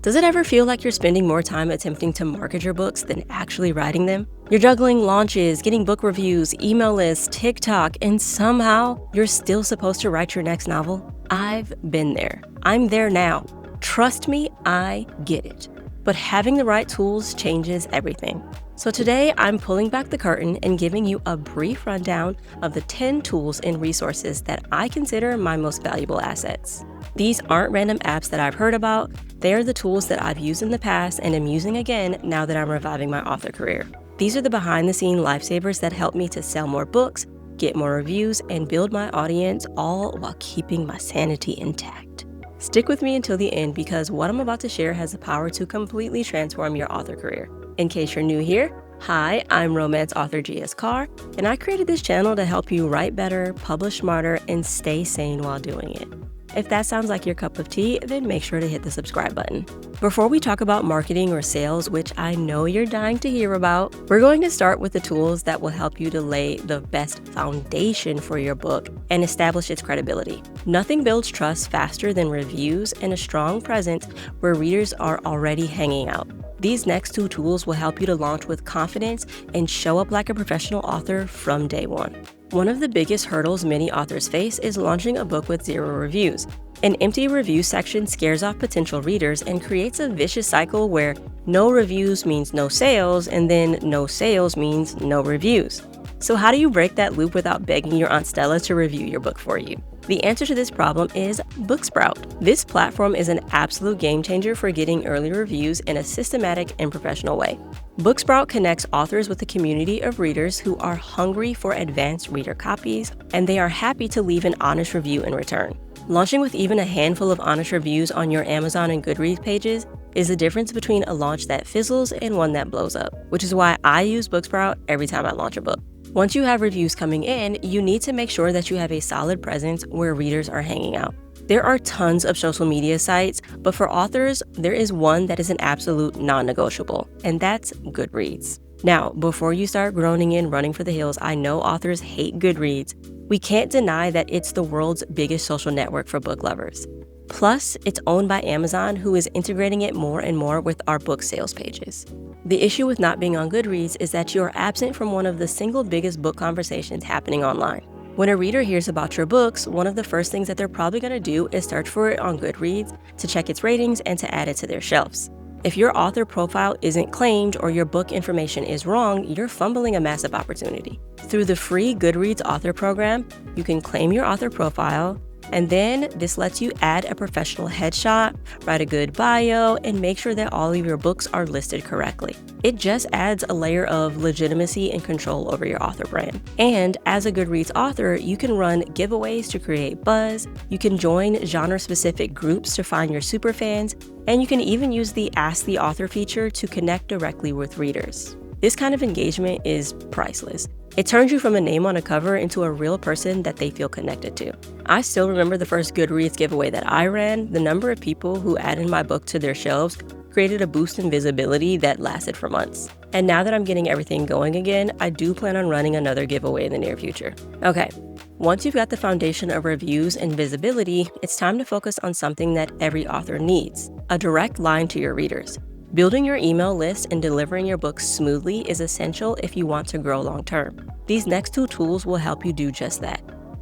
Does it ever feel like you're spending more time attempting to market your books than actually writing them? You're juggling launches, getting book reviews, email lists, TikTok, and somehow you're still supposed to write your next novel? I've been there. I'm there now. Trust me, I get it. But having the right tools changes everything. So today, I'm pulling back the curtain and giving you a brief rundown of the 10 tools and resources that I consider my most valuable assets. These aren't random apps that I've heard about. They are the tools that I've used in the past and am using again now that I'm reviving my author career. These are the behind-the-scenes lifesavers that help me to sell more books, get more reviews, and build my audience, all while keeping my sanity intact. Stick with me until the end because what I'm about to share has the power to completely transform your author career. In case you're new here, hi, I'm romance author Carr, and I created this channel to help you write better, publish smarter, and stay sane while doing it. If that sounds like your cup of tea, then make sure to hit the subscribe button. Before we talk about marketing or sales, which I know you're dying to hear about, we're going to start with the tools that will help you to lay the best foundation for your book and establish its credibility. Nothing builds trust faster than reviews and a strong presence where readers are already hanging out. These next two tools will help you to launch with confidence and show up like a professional author from day one. One of the biggest hurdles many authors face is launching a book with 0 reviews. An empty review section scares off potential readers and creates a vicious cycle where no reviews means no sales, and then no sales means no reviews. So how do you break that loop without begging your Aunt Stella to review your book for you? The answer to this problem is BookSprout. This platform is an absolute game changer for getting early reviews in a systematic and professional way. BookSprout connects authors with a community of readers who are hungry for advanced reader copies, and they are happy to leave an honest review in return. Launching with even a handful of honest reviews on your Amazon and Goodreads pages is the difference between a launch that fizzles and one that blows up, which is why I use BookSprout every time I launch a book. Once you have reviews coming in, you need to make sure that you have a solid presence where readers are hanging out. There are tons of social media sites, but for authors, there is one that is an absolute non-negotiable, and that's Goodreads. Now, before you start groaning and running for the hills, I know authors hate Goodreads. We can't deny that it's the world's biggest social network for book lovers. Plus, it's owned by Amazon, who is integrating it more and more with our book sales pages. The issue with not being on Goodreads is that you're absent from one of the single biggest book conversations happening online. When a reader hears about your books, one of the first things that they're probably going to do is search for it on Goodreads to check its ratings and to add it to their shelves. If your author profile isn't claimed or your book information is wrong, you're fumbling a massive opportunity. Through the free Goodreads author program, you can claim your author profile, and then this lets you add a professional headshot, write a good bio, and make sure that all of your books are listed correctly. It just adds a layer of legitimacy and control over your author brand. And as a Goodreads author, you can run giveaways to create buzz, you can join genre-specific groups to find your superfans, and you can even use the Ask the Author feature to connect directly with readers. This kind of engagement is priceless. It turns you from a name on a cover into a real person that they feel connected to. I still remember the first Goodreads giveaway that I ran. The number of people who added my book to their shelves created a boost in visibility that lasted for months. And now that I'm getting everything going again, I do plan on running another giveaway in the near future. Okay, once you've got the foundation of reviews and visibility, it's time to focus on something that every author needs: a direct line to your readers. Building your email list and delivering your books smoothly is essential if you want to grow long-term. These next two tools will help you do just that.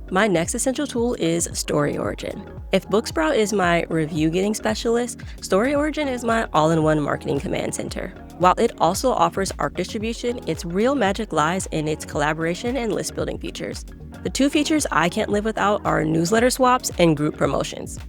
My next essential tool is Story Origin. If BookSprout is my review getting specialist, Story Origin is my all-in-one marketing command center. While it also offers ARC distribution, its real magic lies in its collaboration and list building features. The two features I can't live without are newsletter swaps and group promotions.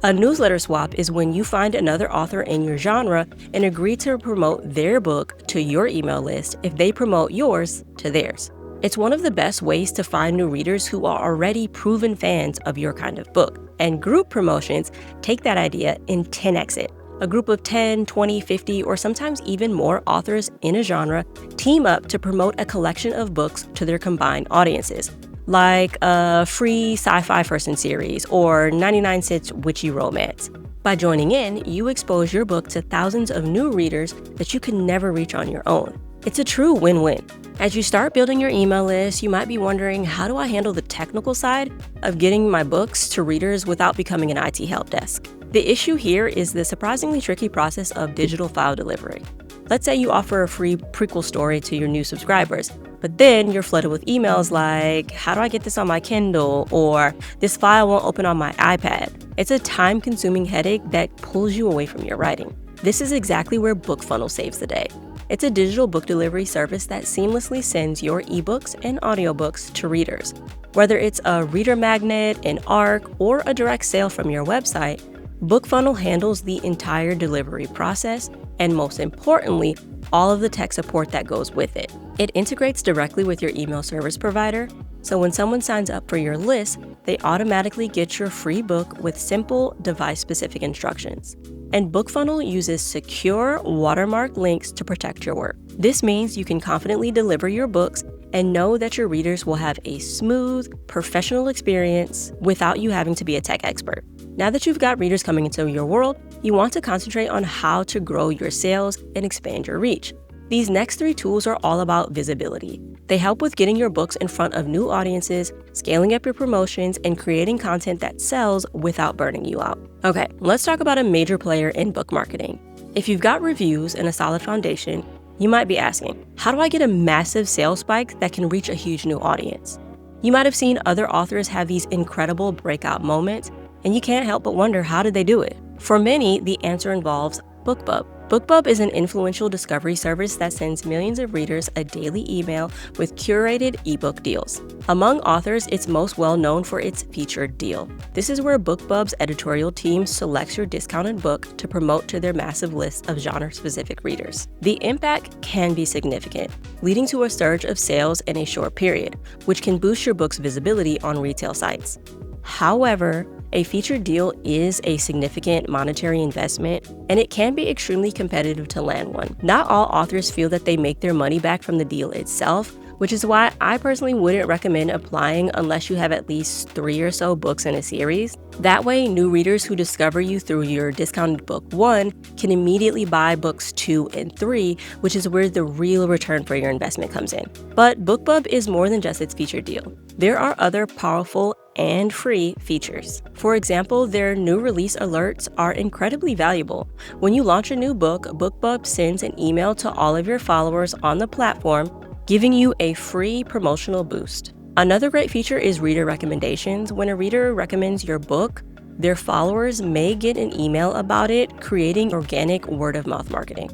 A newsletter swap is when you find another author in your genre and agree to promote their book to your email list if they promote yours to theirs. It's one of the best ways to find new readers who are already proven fans of your kind of book. And group promotions take that idea and 10x it. A group of 10, 20, 50, or sometimes even more authors in a genre team up to promote a collection of books to their combined audiences, like a free sci-fi first in series or 99 Cents Witchy Romance. By joining in, you expose your book to thousands of new readers that you can never reach on your own. It's a true win-win. As you start building your email list, you might be wondering, how do I handle the technical side of getting my books to readers without becoming an IT help desk? The issue here is the surprisingly tricky process of digital file delivery. Let's say you offer a free prequel story to your new subscribers, but then you're flooded with emails like, how do I get this on my Kindle? Or this file won't open on my iPad. It's a time-consuming headache that pulls you away from your writing. This is exactly where BookFunnel saves the day. It's a digital book delivery service that seamlessly sends your ebooks and audiobooks to readers. Whether it's a reader magnet, an ARC, or a direct sale from your website, BookFunnel handles the entire delivery process, and most importantly, all of the tech support that goes with it. It integrates directly with your email service provider, so when someone signs up for your list, they automatically get your free book with simple, device-specific instructions. And BookFunnel uses secure, watermarked links to protect your work. This means you can confidently deliver your books and know that your readers will have a smooth, professional experience without you having to be a tech expert. Now that you've got readers coming into your world, you want to concentrate on how to grow your sales and expand your reach. These next 3 tools are all about visibility. They help with getting your books in front of new audiences, scaling up your promotions, and creating content that sells without burning you out. Okay, let's talk about a major player in book marketing. If you've got reviews and a solid foundation, you might be asking, how do I get a massive sales spike that can reach a huge new audience? You might have seen other authors have these incredible breakout moments, and you can't help but wonder, how did they do it? For many, the answer involves BookBub. BookBub is an influential discovery service that sends millions of readers a daily email with curated ebook deals. Among authors, it's most well known for its featured deal. This is where BookBub's editorial team selects your discounted book to promote to their massive list of genre-specific readers. The impact can be significant, leading to a surge of sales in a short period, which can boost your book's visibility on retail sites. However, a featured deal is a significant monetary investment, and it can be extremely competitive to land one. Not all authors feel that they make their money back from the deal itself, which is why I personally wouldn't recommend applying unless you have at least 3 or so books in a series. That way, new readers who discover you through your discounted book 1 can immediately buy books 2 and 3, which is where the real return for your investment comes in. But BookBub is more than just its featured deal. There are other powerful and free features. For example, their new release alerts are incredibly valuable. When you launch a new book, BookBub sends an email to all of your followers on the platform, giving you a free promotional boost. Another great feature is reader recommendations. When a reader recommends your book, their followers may get an email about it, creating organic word-of-mouth marketing.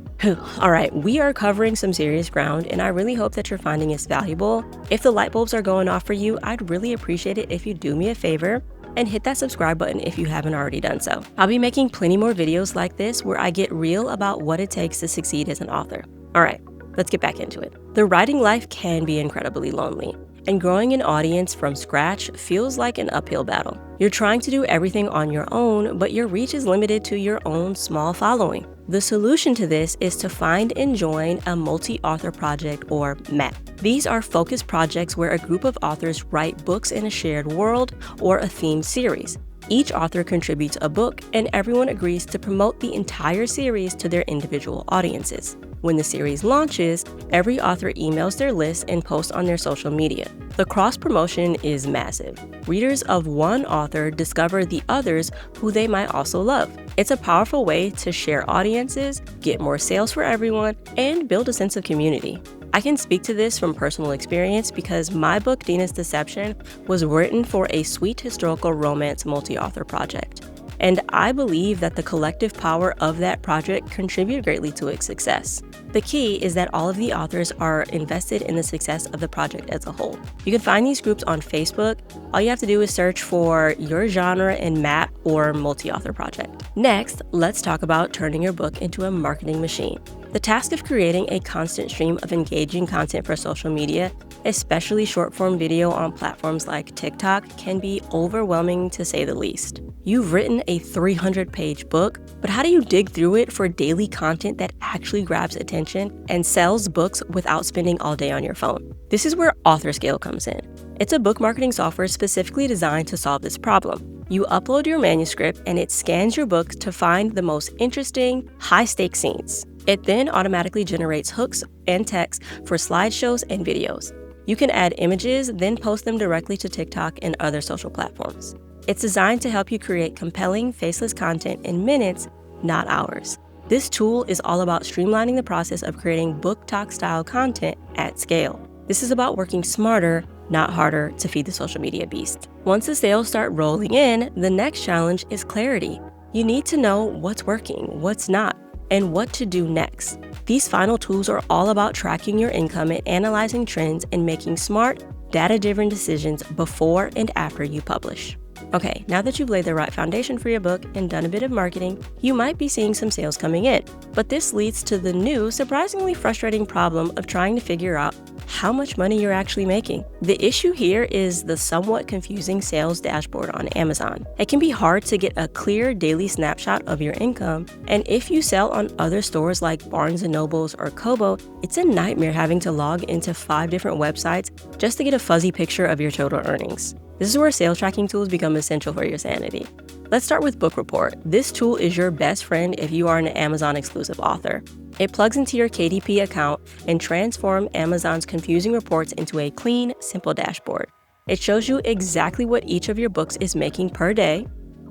All right, we are covering some serious ground, and I really hope that you're finding this valuable. If the light bulbs are going off for you, I'd really appreciate it if you do me a favor and hit that subscribe button if you haven't already done so. I'll be making plenty more videos like this where I get real about what it takes to succeed as an author. All right, let's get back into it. The writing life can be incredibly lonely, and growing an audience from scratch feels like an uphill battle. You're trying to do everything on your own, but your reach is limited to your own small following. The solution to this is to find and join a multi-author project, or MAP. These are focused projects where a group of authors write books in a shared world or a themed series. Each author contributes a book, and everyone agrees to promote the entire series to their individual audiences. When the series launches, every author emails their list and posts on their social media. The cross-promotion is massive. Readers of one author discover the others who they might also love. It's a powerful way to share audiences, get more sales for everyone, and build a sense of community. I can speak to this from personal experience because my book, Dina's Deception, was written for a sweet historical romance multi-author project. And I believe that the collective power of that project contributed greatly to its success. The key is that all of the authors are invested in the success of the project as a whole. You can find these groups on Facebook. All you have to do is search for your genre and MAP or multi-author project. Next, let's talk about turning your book into a marketing machine. The task of creating a constant stream of engaging content for social media, especially short-form video on platforms like TikTok, can be overwhelming to say the least. You've written a 300-page book, but how do you dig through it for daily content that actually grabs attention and sells books without spending all day on your phone? This is where AuthorScale comes in. It's a book marketing software specifically designed to solve this problem. You upload your manuscript and it scans your book to find the most interesting, high-stakes scenes. It then automatically generates hooks and text for slideshows and videos. You can add images, then post them directly to TikTok and other social platforms. It's designed to help you create compelling, faceless content in minutes, not hours. This tool is all about streamlining the process of creating book talk style content at scale. This is about working smarter, not harder, to feed the social media beast. Once the sales start rolling in, the next challenge is clarity. You need to know what's working, what's not, and what to do next. These final tools are all about tracking your income and analyzing trends and making smart, data-driven decisions before and after you publish. Okay, now that you've laid the right foundation for your book and done a bit of marketing, you might be seeing some sales coming in. But this leads to the new, surprisingly frustrating problem of trying to figure out how much money you're actually making. The issue here is the somewhat confusing sales dashboard on Amazon. It can be hard to get a clear daily snapshot of your income, and if you sell on other stores like Barnes & Nobles or Kobo, it's a nightmare having to log into 5 different websites just to get a fuzzy picture of your total earnings. This is where sales tracking tools become essential for your sanity. Let's start with BookReport. This tool is your best friend if you are an Amazon exclusive author. It plugs into your KDP account and transforms Amazon's confusing reports into a clean, simple dashboard. It shows you exactly what each of your books is making per day,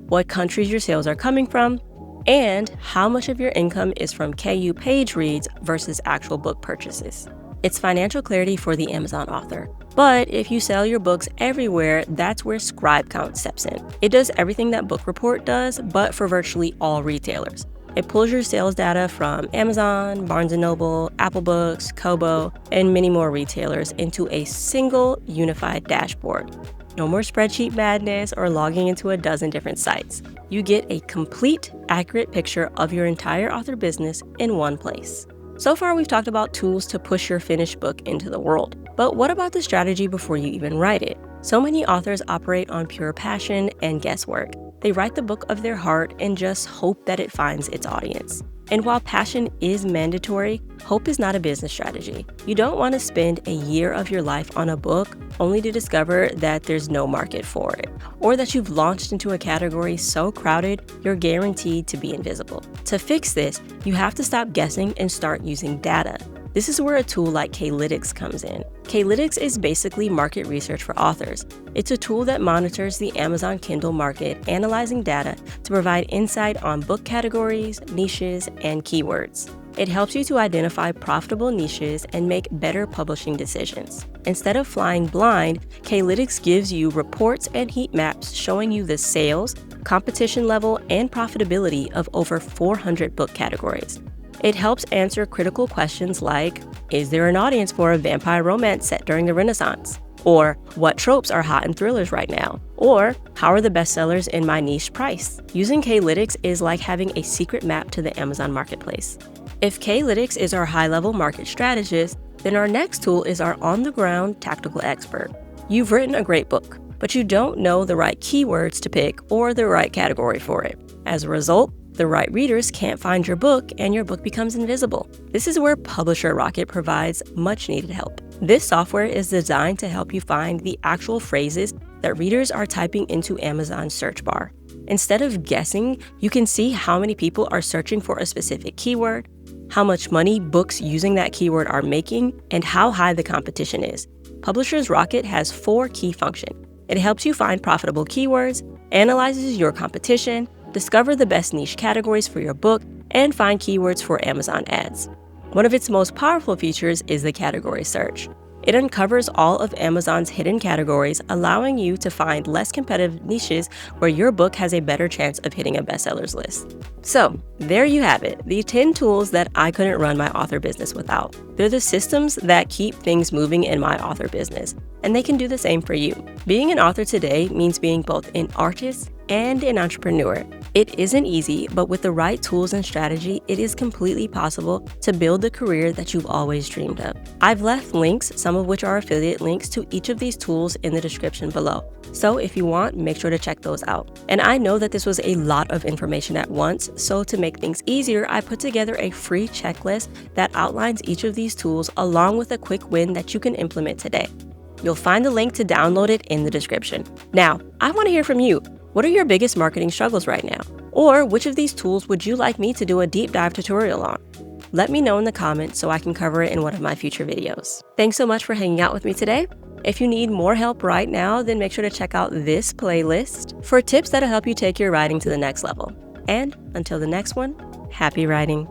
what countries your sales are coming from, and how much of your income is from KU page reads versus actual book purchases. It's financial clarity for the Amazon author. But if you sell your books everywhere, that's where ScribeCount steps in. It does everything that BookReport does, but for virtually all retailers. It pulls your sales data from Amazon, Barnes & Noble, Apple Books, Kobo, and many more retailers into a single unified dashboard. No more spreadsheet madness or logging into a dozen different sites. You get a complete, accurate picture of your entire author business in one place. So far, we've talked about tools to push your finished book into the world. But what about the strategy before you even write it? So many authors operate on pure passion and guesswork. They write the book of their heart and just hope that it finds its audience. And while passion is mandatory, hope is not a business strategy. You don't want to spend a year of your life on a book only to discover that there's no market for it, or that you've launched into a category so crowded you're guaranteed to be invisible. To fix this, you have to stop guessing and start using data. This is where a tool like K-lytics comes in. K-lytics is basically market research for authors. It's a tool that monitors the Amazon Kindle market, analyzing data to provide insight on book categories, niches, and keywords. It helps you to identify profitable niches and make better publishing decisions. Instead of flying blind, K-lytics gives you reports and heat maps showing you the sales, competition level, and profitability of over 400 book categories. It helps answer critical questions like, is there an audience for a vampire romance set during the Renaissance? Or, what tropes are hot in thrillers right now? Or, how are the bestsellers in my niche priced? Using K-lytics is like having a secret map to the Amazon marketplace. If K-lytics is our high-level market strategist, then our next tool is our on-the-ground tactical expert. You've written a great book, but you don't know the right keywords to pick or the right category for it. As a result, the right readers can't find your book and your book becomes invisible. This is where Publisher Rocket provides much needed help. This software is designed to help you find the actual phrases that readers are typing into Amazon's search bar. Instead of guessing, you can see how many people are searching for a specific keyword, how much money books using that keyword are making, and how high the competition is. Publisher's Rocket has 4 key functions. It helps you find profitable keywords, analyzes your competition, discover the best niche categories for your book, and find keywords for Amazon ads. One of its most powerful features is the category search. It uncovers all of Amazon's hidden categories, allowing you to find less competitive niches where your book has a better chance of hitting a bestsellers list. So, there you have it, the 10 tools that I couldn't run my author business without. They're the systems that keep things moving in my author business, and they can do the same for you. Being an author today means being both an artist and an entrepreneur. It isn't easy, but with the right tools and strategy, it is completely possible to build the career that you've always dreamed of. I've left links, some of which are affiliate links, to each of these tools in the description below. So if you want, make sure to check those out. And I know that this was a lot of information at once, so to make things easier, I put together a free checklist that outlines each of these tools along with a quick win that you can implement today. You'll find the link to download it in the description. Now, I want to hear from you. What are your biggest marketing struggles right now? Or which of these tools would you like me to do a deep dive tutorial on? Let me know in the comments so I can cover it in one of my future videos. Thanks so much for hanging out with me today. If you need more help right now, then make sure to check out this playlist for tips that'll help you take your writing to the next level. And until the next one, happy writing.